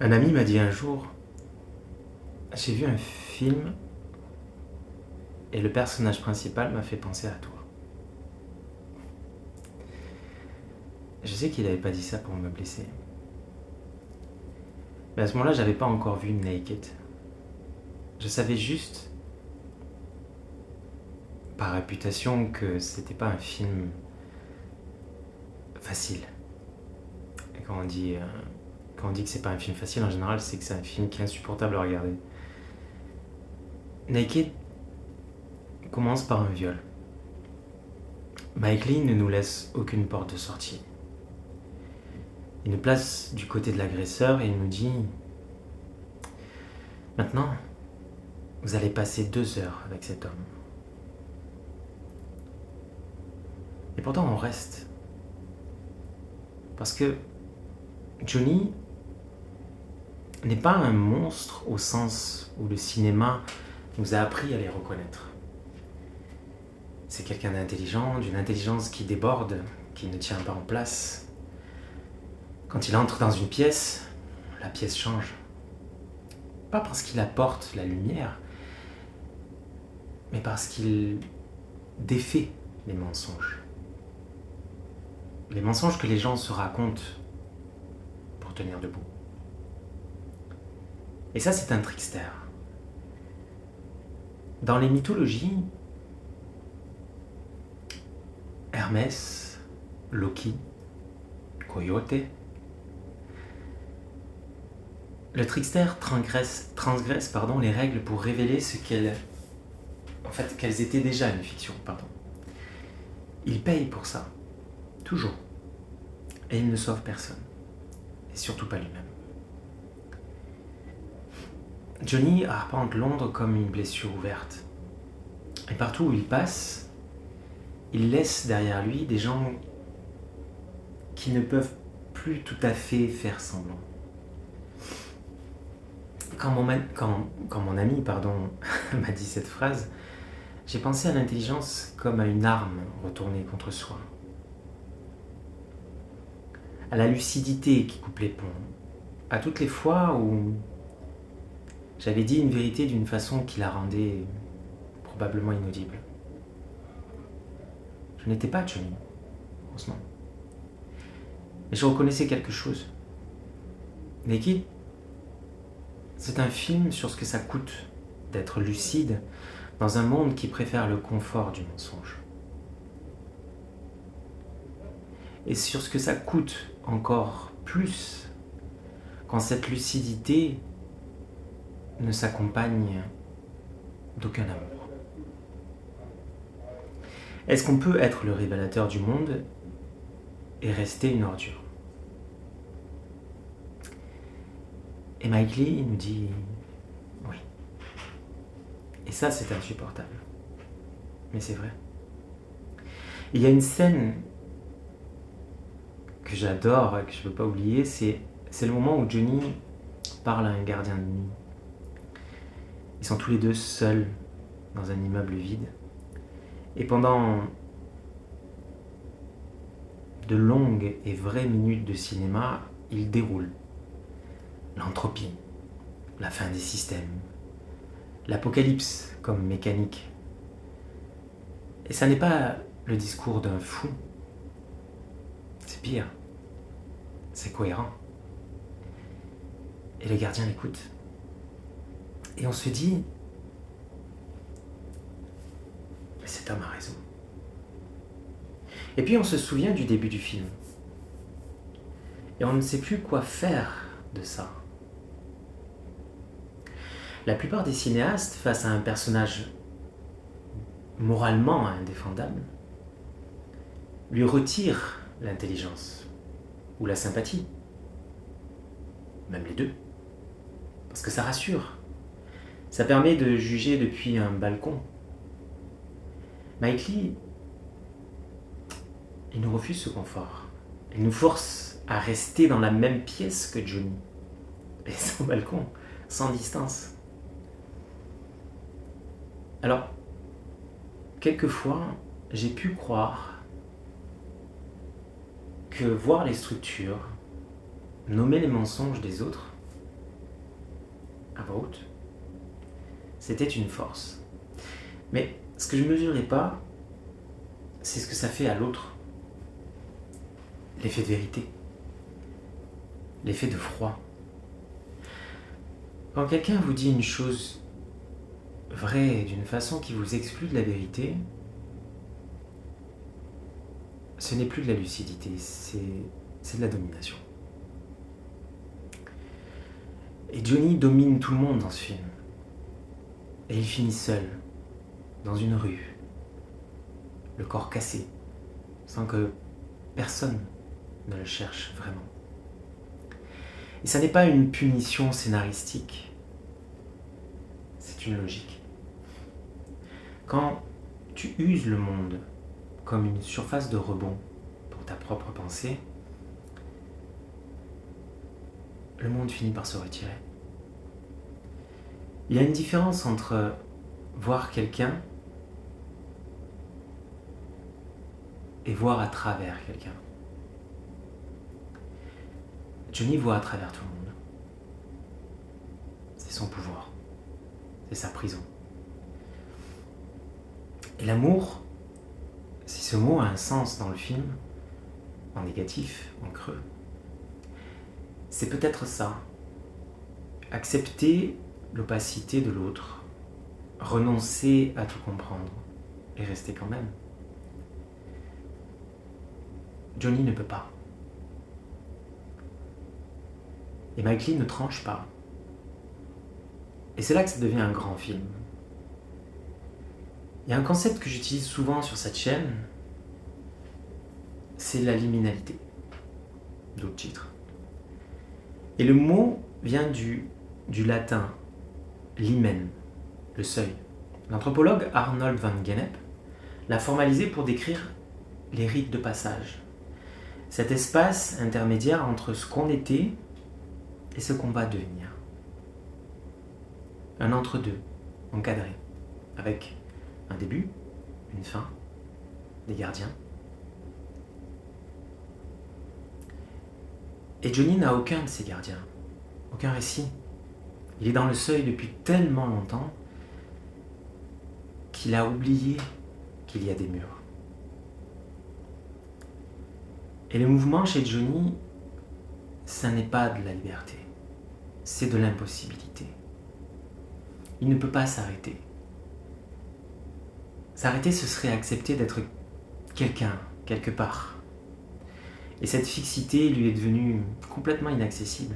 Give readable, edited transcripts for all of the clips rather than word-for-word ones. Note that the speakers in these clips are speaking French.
Un ami m'a dit un jour, j'ai vu un film et le personnage principal m'a fait penser à toi. Je sais qu'il n'avait pas dit ça pour me blesser. Mais à ce moment-là, j'avais pas encore vu Naked. Je savais juste, par réputation, que c'était pas un film facile. Et quand on dit que c'est pas un film facile, en général, c'est que c'est un film qui est insupportable à regarder. Naked commence par un viol. Mike Lee ne nous laisse aucune porte de sortie. Il nous place du côté de l'agresseur et il nous dit « Maintenant, vous allez passer 2 heures avec cet homme. » Et pourtant, on reste. Parce que Johnny n'est pas un monstre au sens où le cinéma nous a appris à les reconnaître. C'est quelqu'un d'intelligent, d'une intelligence qui déborde, qui ne tient pas en place. Quand il entre dans une pièce, la pièce change. Pas parce qu'il apporte la lumière, mais parce qu'il défait les mensonges. Les mensonges que les gens se racontent pour tenir debout. Et ça, c'est un trickster. Dans les mythologies, Hermès, Loki, Coyote, le trickster transgresse les règles pour révéler qu'elles étaient déjà une fiction. Il paye pour ça, toujours. Et il ne sauve personne. Et surtout pas lui-même. Johnny arpente Londres comme une blessure ouverte. Et partout où il passe, il laisse derrière lui des gens qui ne peuvent plus tout à fait faire semblant. Quand mon ami m'a dit cette phrase, j'ai pensé à l'intelligence comme à une arme retournée contre soi. À la lucidité qui coupe les ponts. À toutes les fois où j'avais dit une vérité d'une façon qui la rendait probablement inaudible. Je n'étais pas Johnny, heureusement. Mais je reconnaissais quelque chose. Naked, c'est un film sur ce que ça coûte d'être lucide dans un monde qui préfère le confort du mensonge. Et sur ce que ça coûte encore plus quand cette lucidité ne s'accompagne d'aucun amour. Est-ce qu'on peut être le révélateur du monde et rester une ordure? Et Mike Lee nous dit oui. Et ça, c'est insupportable. Mais c'est vrai. Il y a une scène que j'adore, que je ne peux pas oublier, c'est le moment où Johnny parle à un gardien de nuit. Ils sont tous les deux seuls dans un immeuble vide. Et pendant de longues et vraies minutes de cinéma, il déroule l'entropie, la fin des systèmes, l'apocalypse comme mécanique. Et ça n'est pas le discours d'un fou. C'est pire. C'est cohérent. Et le gardien l'écoute. Et on se dit, mais cet homme a raison. Et puis on se souvient du début du film. Et on ne sait plus quoi faire de ça. La plupart des cinéastes, face à un personnage moralement indéfendable, lui retirent l'intelligence ou la sympathie. Même les deux. Parce que ça rassure. Ça permet de juger depuis un balcon. Mike Lee, il nous refuse ce confort. Il nous force à rester dans la même pièce que Johnny. Et sans balcon, sans distance. Alors, quelquefois, j'ai pu croire que voir les structures, nommer les mensonges des autres, à voix haute, c'était une force. Mais ce que je ne mesurais pas, c'est ce que ça fait à l'autre. L'effet de vérité. L'effet de froid. Quand quelqu'un vous dit une chose vraie d'une façon qui vous exclut de la vérité, ce n'est plus de la lucidité, c'est de la domination. Et Johnny domine tout le monde dans ce film. Et il finit seul, dans une rue, le corps cassé, sans que personne ne le cherche vraiment. Et ça n'est pas une punition scénaristique, c'est une logique. Quand tu uses le monde comme une surface de rebond pour ta propre pensée, le monde finit par se retirer. Il y a une différence entre voir quelqu'un et voir à travers quelqu'un. Johnny voit à travers tout le monde. C'est son pouvoir. C'est sa prison. Et l'amour, si ce mot a un sens dans le film, en négatif, en creux, c'est peut-être ça. Accepter l'opacité de l'autre, renoncer à tout comprendre et rester quand même. Johnny ne peut pas. Et Mike Leigh ne tranche pas. Et c'est là que ça devient un grand film. Il y a un concept que j'utilise souvent sur cette chaîne, c'est la liminalité, d'autres titres. Et le mot vient du latin limen, le seuil. L'anthropologue Arnold van Gennep l'a formalisé pour décrire les rites de passage. Cet espace intermédiaire entre ce qu'on était et ce qu'on va devenir. Un entre-deux, encadré, avec un début, une fin, des gardiens. Et Johnny n'a aucun de ces gardiens, aucun récit. Il est dans le seuil depuis tellement longtemps qu'il a oublié qu'il y a des murs. Et le mouvement chez Johnny, ça n'est pas de la liberté, c'est de l'impossibilité. Il ne peut pas s'arrêter. S'arrêter, ce serait accepter d'être quelqu'un, quelque part. Et cette fixité lui est devenue complètement inaccessible.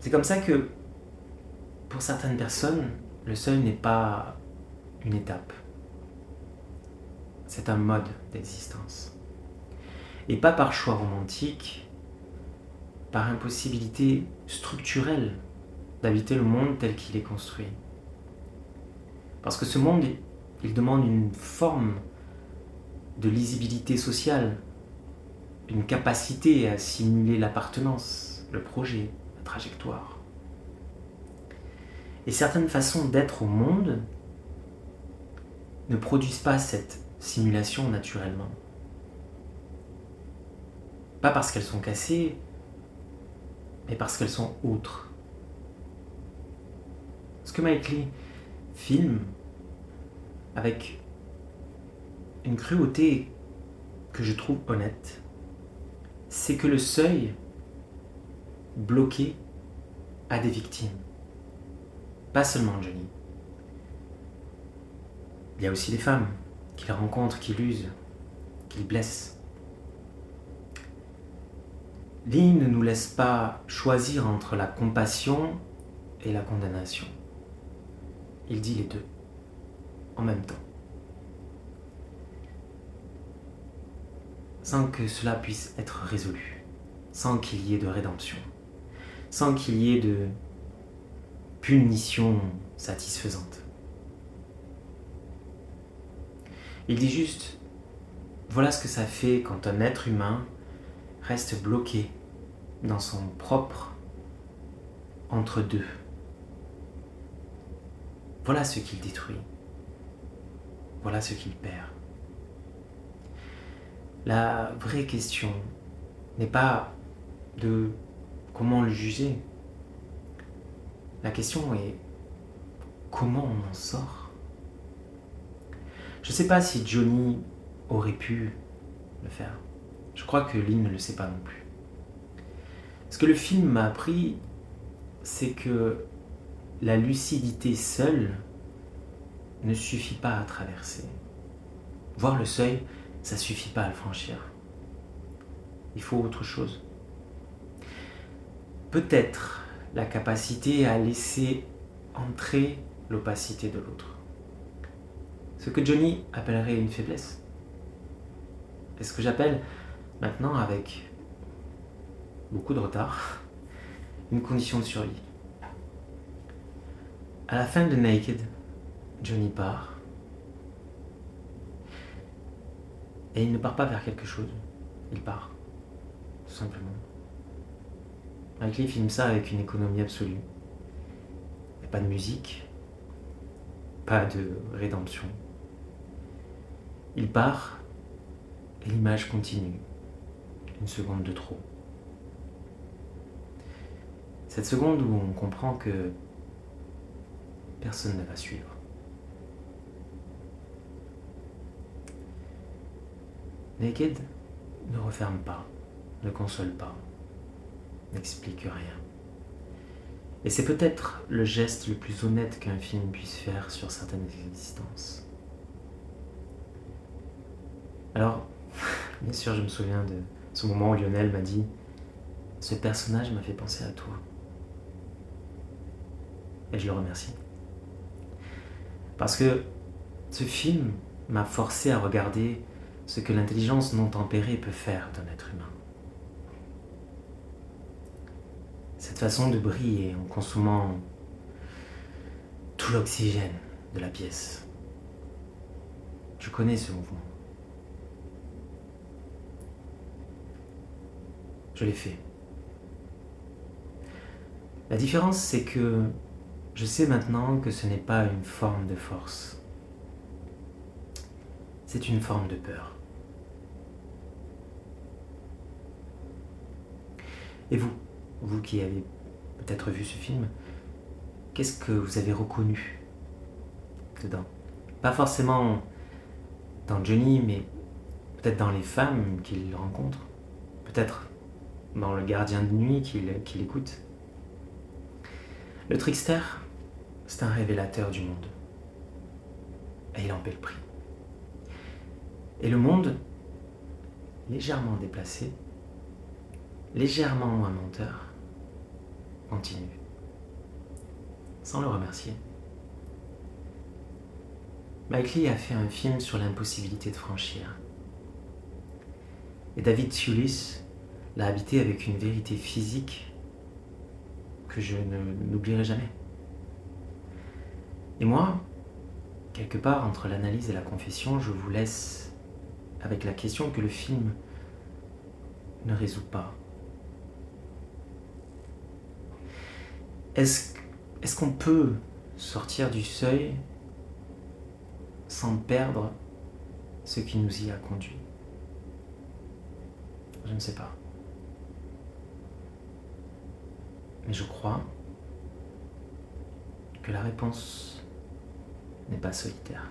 C'est comme ça que, pour certaines personnes, le seuil n'est pas une étape. C'est un mode d'existence. Et pas par choix romantique, par impossibilité structurelle d'habiter le monde tel qu'il est construit. Parce que ce monde, il demande une forme de lisibilité sociale, une capacité à simuler l'appartenance, le projet, la trajectoire. Et certaines façons d'être au monde ne produisent pas cette simulation naturellement. Pas parce qu'elles sont cassées, mais parce qu'elles sont autres. Ce que Mike Leigh filme avec une cruauté que je trouve honnête, c'est que le seuil bloqué a des victimes. Pas seulement Johnny. Il y a aussi des femmes qu'il rencontre, qu'il use, qu'il blesse. Leigh ne nous laisse pas choisir entre la compassion et la condamnation. Il dit les deux, en même temps. Sans que cela puisse être résolu, sans qu'il y ait de rédemption, sans qu'il y ait de punition satisfaisante. Il dit juste, voilà ce que ça fait quand un être humain reste bloqué dans son propre entre-deux. Voilà ce qu'il détruit. Voilà ce qu'il perd. La vraie question n'est pas de comment le juger, La question est comment on en sort? Je ne sais pas si Johnny aurait pu le faire. Je crois que Lynn ne le sait pas non plus. Ce que le film m'a appris, c'est que la lucidité seule ne suffit pas à traverser. Voir le seuil, ça suffit pas à le franchir. Il faut autre chose. Peut-être la capacité à laisser entrer l'opacité de l'autre. Ce que Johnny appellerait une faiblesse. Et ce que j'appelle maintenant, avec beaucoup de retard, une condition de survie. À la fin de Naked, Johnny part. Et il ne part pas vers quelque chose. Il part. Tout simplement. Mike Leigh filme ça avec une économie absolue. Il n'y a pas de musique. Pas de rédemption. Il part et l'image continue. Une seconde de trop. Cette seconde où on comprend que personne ne va suivre. Naked ne referme pas, ne console pas, n'explique rien. Et c'est peut-être le geste le plus honnête qu'un film puisse faire sur certaines existences. Alors, bien sûr, je me souviens de ce moment où Lionel m'a dit « Ce personnage m'a fait penser à toi. » Et je le remercie. Parce que ce film m'a forcé à regarder ce que l'intelligence non tempérée peut faire d'un être humain. Cette façon de briller en consommant tout l'oxygène de la pièce. Je connais ce mouvement. Je l'ai fait. La différence, c'est que je sais maintenant que ce n'est pas une forme de force. C'est une forme de peur. Et vous qui avez peut-être vu ce film, qu'est-ce que vous avez reconnu dedans? Pas forcément dans Johnny, mais peut-être dans les femmes qu'il rencontre, peut-être dans le gardien de nuit qu'il écoute. Le trickster, c'est un révélateur du monde. Et il en paie le prix. Et le monde, légèrement déplacé, légèrement moins menteur, continue. Sans le remercier. Mike Leigh a fait un film sur l'impossibilité de franchir. Et David Thewlis l'a habité avec une vérité physique que je n'oublierai jamais. Et moi, quelque part entre l'analyse et la confession, je vous laisse avec la question que le film ne résout pas. Est-ce qu'on peut sortir du seuil sans perdre ce qui nous y a conduit? Je ne sais pas. Mais je crois que la réponse n'est pas solitaire.